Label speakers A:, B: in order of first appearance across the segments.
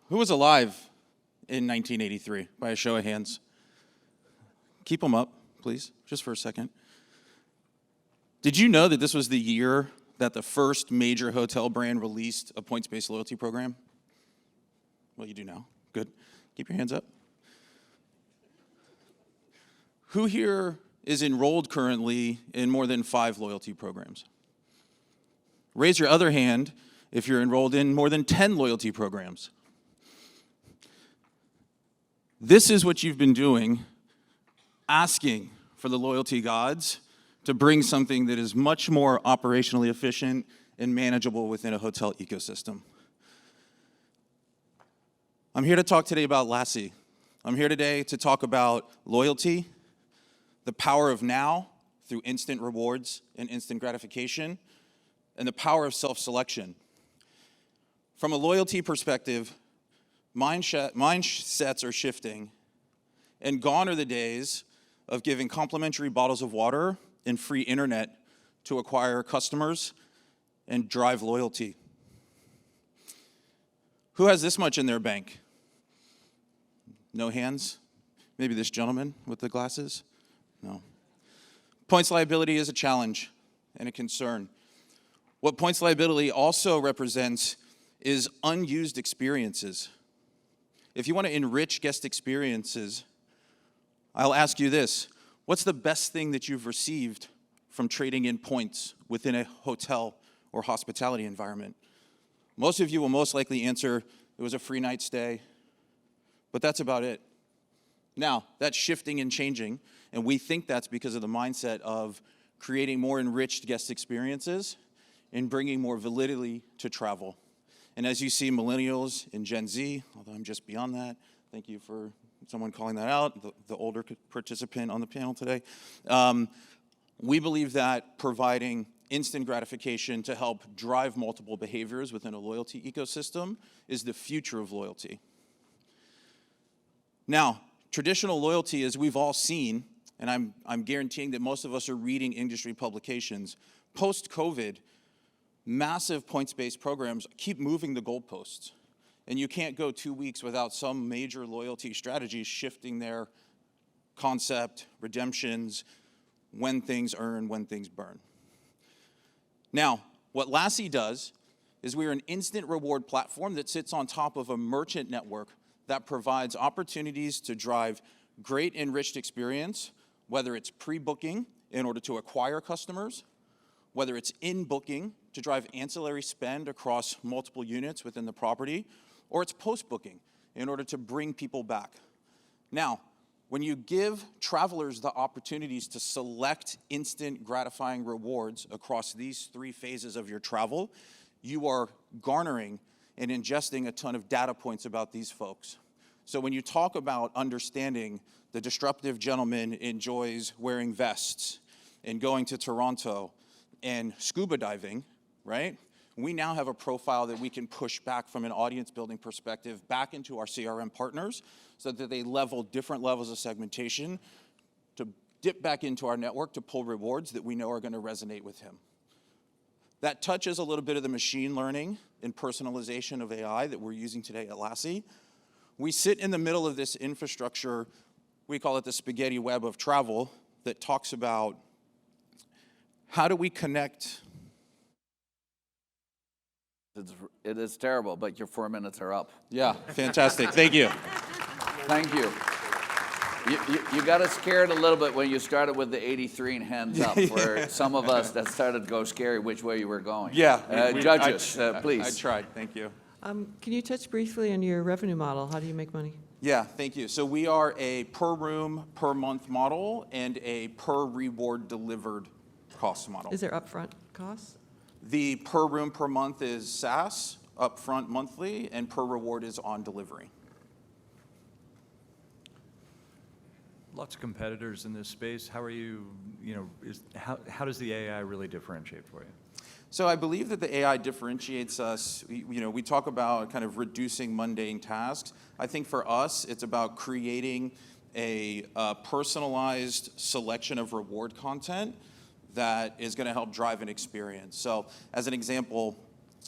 A: Who was alive in 1983, by a show of hands? Keep them up, please, just for a second. Did you know that this was the year that the first major hotel brand released a points-based loyalty program? Well, you do now. Good. Keep your hands up. Who here is enrolled currently in more than 5 loyalty programs? Raise your other hand if you're enrolled in more than 10 loyalty programs. This is what you've been doing, asking for the loyalty gods to bring something that is much more operationally efficient and manageable within a hotel ecosystem. I'm here to talk today about Laasie. I'm here today to talk about loyalty, the power of now through instant rewards and instant gratification, and the power of self-selection. From a loyalty perspective, mindsets are shifting, and gone are the days of giving complimentary bottles of water and free internet to acquire customers and drive loyalty. Who has this much in their bank? No hands? Maybe this gentleman with the glasses? No. Points liability is a challenge and a concern. What points liability also represents is unused experiences. If you want to enrich guest experiences, I'll ask you this. What's the best thing that you've received from trading in points within a hotel or hospitality environment? Most of you will most likely answer, it was a free night stay, but that's about it. Now, that's shifting and changing, and we think that's because of the mindset of creating more enriched guest experiences and bringing more validity to travel. And as you see, millennials and Gen Z, although I'm just beyond that, thank you for someone calling that out, the older participant on the panel today. We believe that providing instant gratification to help drive multiple behaviors within a loyalty ecosystem is the future of loyalty. Now, traditional loyalty, as we've all seen, and I'm guaranteeing that most of us are reading industry publications, post-COVID, massive points-based programs keep moving the goalposts. And you can't go 2 weeks without some major loyalty strategies shifting their concept, redemptions, when things earn, when things burn. Now, what Laasie does is we're an instant reward platform that sits on top of a merchant network that provides opportunities to drive great enriched experience, whether it's pre-booking in order to acquire customers, whether it's in booking to drive ancillary spend across multiple units within the property, or it's post-booking in order to bring people back. Now, when you give travelers the opportunities to select instant gratifying rewards across these 3 phases of your travel, you are garnering and ingesting a ton of data points about these folks. So when you talk about understanding the disruptive gentleman enjoys wearing vests and going to Toronto and scuba diving, right? We now have a profile that we can push back from an audience building perspective back into our CRM partners so that they level different levels of segmentation to dip back into our network to pull rewards that we know are going to resonate with him. That touches a little bit of the machine learning and personalization of AI that we're using today at Laasie. We sit in the middle of this infrastructure, we call it the spaghetti web of travel, that talks about how do we connect.
B: It is terrible, but your 4 minutes are up.
A: Yeah, fantastic. Thank you.
B: Thank you. You got us scared a little bit when you started with the 83 and hands up, where some of us that started to go scary which way you were going.
A: Yeah.
B: Judges, please.
A: I tried. Thank you.
C: Can you touch briefly on your revenue model? How do you make money?
A: Yeah, thank you. So we are a per room, per month model and a per reward delivered cost model.
C: Is there upfront costs?
A: The per room per month is SaaS, upfront monthly, and per reward is on delivery.
D: Lots of competitors in this space. How are you, how does the AI really differentiate for you?
A: So I believe that the AI differentiates us. We talk about kind of reducing mundane tasks. I think for us, it's about creating a personalized selection of reward content that is going to help drive an experience. So as an example,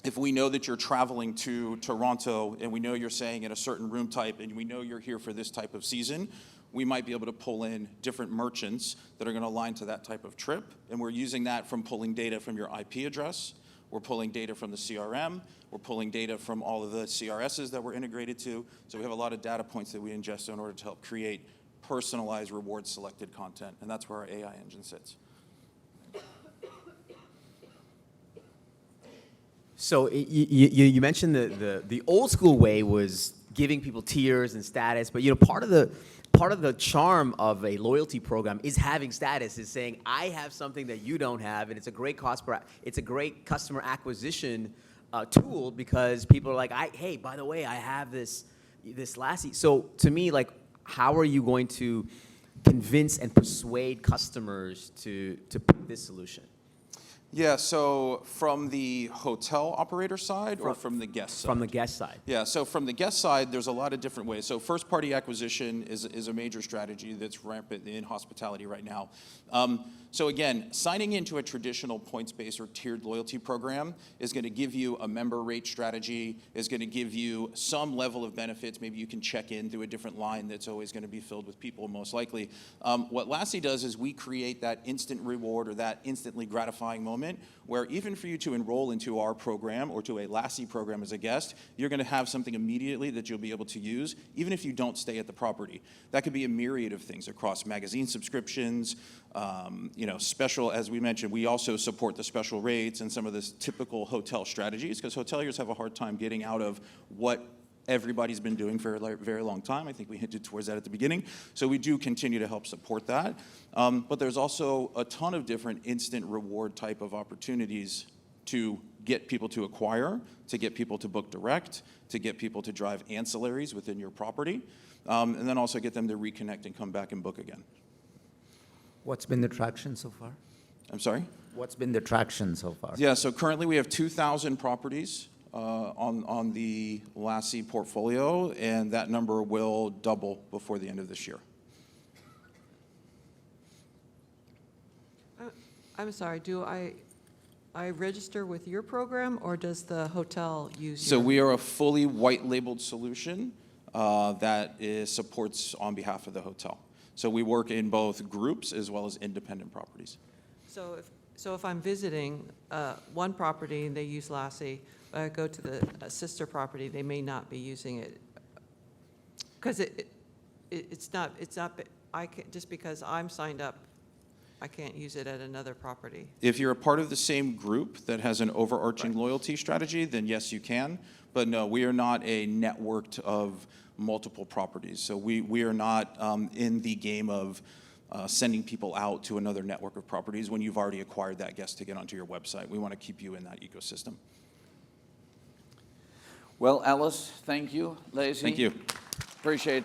A: if we know that you're traveling to Toronto and we know you're staying in a certain room type and we know you're here for this type of season, we might be able to pull in different merchants that are going to align to that type of trip. And we're using that from pulling data from your IP address. We're pulling data from the CRM. We're pulling data from all of the CRSs that we're integrated to. So we have a lot of data points that we ingest in order to help create personalized reward selected content. And that's where our AI engine sits.
E: So you mentioned the old school way was giving people tiers and status, but part of the charm of a loyalty program is having status, is saying I have something that you don't have, and it's a great it's a great customer acquisition tool, because people are like, hey, by the way, I have this Laasie. So to me, like, how are you going to convince and persuade customers to pick this solution?
A: Yeah, so from the hotel operator side or from the guest side?
E: From the guest side.
A: Yeah, so from the guest side, there's a lot of different ways. So first-party acquisition is a major strategy that's rampant in hospitality right now. So again, signing into a traditional points-based or tiered loyalty program is going to give you a member rate strategy, is going to give you some level of benefits. Maybe you can check in through a different line that's always going to be filled with people, most likely. What Laasie does is we create that instant reward or that instantly gratifying moment where even for you to enroll into our program or to a Laasie program as a guest, you're going to have something immediately that you'll be able to use, even if you don't stay at the property. That could be a myriad of things across magazine subscriptions, special, as we mentioned, we also support the special rates and some of the typical hotel strategies, because hoteliers have a hard time getting out of what everybody's been doing for a very long time. I think we hinted towards that at the beginning. So we do continue to help support that. But there's also a ton of different instant reward type of opportunities to get people to acquire, to get people to book direct, to get people to drive ancillaries within your property, and then also get them to reconnect and come back and book again.
F: What's been the traction so far?
A: I'm sorry?
F: What's been the traction so far?
A: Yeah, so currently we have 2,000 properties on the Laasie portfolio, and that number will double before the end of this year.
C: I'm sorry, do I register with your program, or does the hotel use
A: So
C: your?
A: we are a fully white-labeled solution that supports on behalf of the hotel. So we work in both groups as well as independent properties.
C: So if I'm visiting one property and they use Laasie, I go to the sister property, they may not be using it. Because it's not, just because I'm signed up, I can't use it at another property.
A: If you're a part of the same group that has an overarching loyalty strategy, then yes, you can. But no, we are not a networked of multiple properties. So we are not in the game of sending people out to another network of properties when you've already acquired that guest to get onto your website. We want to keep you in that ecosystem.
B: Well, Alice, thank you. Laasie.
A: Thank you.
B: Appreciate